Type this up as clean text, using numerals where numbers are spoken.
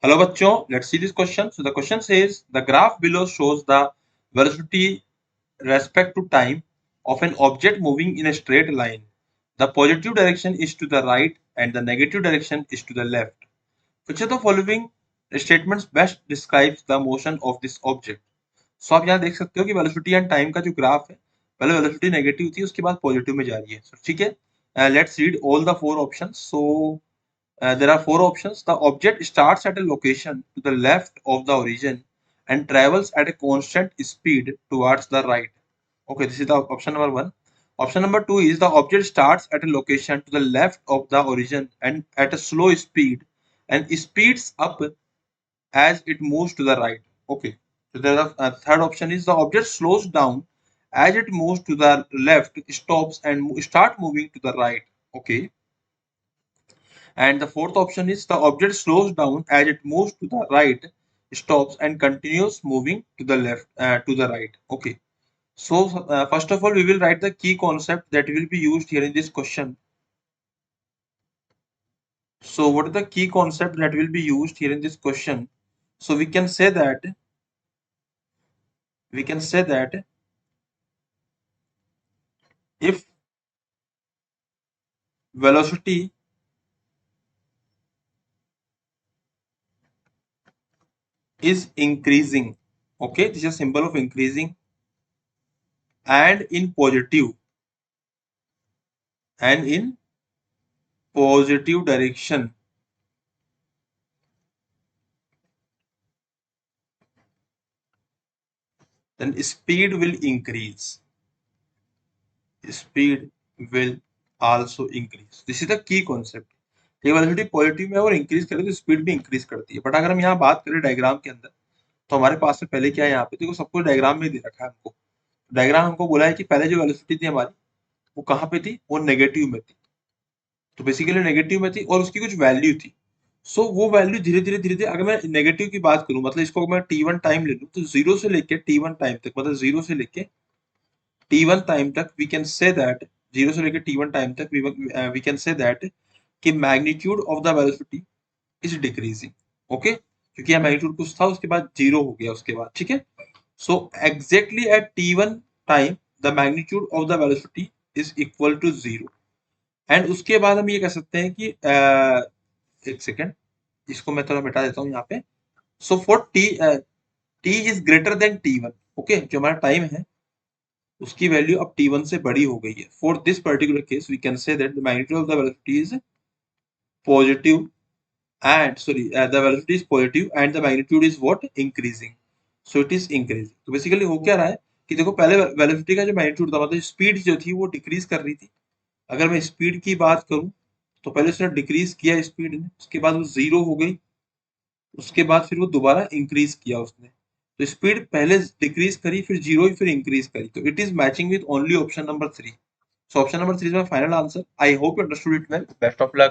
Hello bachcho, let's see this question. So the question says the graph below shows the velocity respect to time of an object moving in a straight line. The positive direction is to the right and the negative direction is to the left. Which of the following statements best describes the motion of this object? So आप यहाँ देख सकते हो कि velocity and time का जो graph है, पहले वेलोसिटी नेगेटिव थी, उसके बाद पॉजिटिव में जा रही है. So, ठीक है, let's read all the four options. So there are four options. The object starts at a location to the left of the origin and travels at a constant speed towards the right. Okay, this is the option number one. Option number two is the object starts at a location to the left of the origin and at a slow speed and speeds up as it moves to the right. Okay, so the third option is the object slows down as it moves to the left, stops and start moving to the right. Okay, and the fourth option is the object slows down as it moves to the right, stops and continues moving to the left, to the right. Okay. So first of all, we will write the key concept that will be used here in this question. So what is the key concept that will be used here in this question? So we can say that if velocity is increasing, okay, this is a symbol of increasing and in positive direction, then speed will increase. Speed will also increase. This is the key concept. ये velocity positive में और increase करे तो speed भी increase करती है. But अगर हम यहाँ बात करें डायग्राम के अंदर, तो हमारे पास में पहले क्या है, यहाँ पे देखो सब कुछ डायग्राम में दे रखा है हमको. डायग्राम हमको बोला है कि पहले जो वेलोसिटी थी हमारी, वो कहाँ पे थी, वो नेगेटिव में थी. तो बेसिकली नेगेटिव में थी और उसकी कुछ वैल्यू थी. सो वो वैल्यू धीरे धीरे अगर मैं नेगेटिव की बात करूं, मतलब इसको मैं t1 टाइम ले लूं, तो जीरो से लेके t1 टाइम तक, मतलब जीरो से लेके t1 टाइम तक we can say that, zero से लेके t1 टाइम तक वी कैन से दैट कि magnitude of the velocity is decreasing. Okay, क्योंकि यहाँ मैग्नीट्यूड कुछ था, उसके बाद जीरो हो गया उसके बाद. ठीक है, so exactly at t1 time the magnitude of the velocity is equal to zero. And उसके बाद हम ये कह सकते हैं कि एक सेकेंड, इसको मैं थोड़ा मिटा देता हूँ यहाँ पे. So for t is greater than t1, okay, जो हमारा टाइम है उसकी वैल्यू अब t1 से बड़ी हो गई है. For this particular case we can say that the magnitude of the velocity is positive and sorry the velocity is positive and the magnitude is what, increasing. So it is increasing. तो basically हो क्या रहा है कि देखो, पहले velocity का जो मैग्नीट्यूड था, मतलब स्पीड जो थी वो डिक्रीज कर रही थी. अगर मैं स्पीड की बात करूं, तो पहले उसने डिक्रीज किया स्पीड ने, उसके बाद वो जीरो हो गई, उसके बाद फिर वो दोबारा इंक्रीज किया उसने. तो स्पीड पहले डिक्रीज करी, फिर जीरो, फिर इंक्रीज करी. तो it is matching with only option number 3. So option number 3 is my final answer. I hope you understood it well. Best of luck.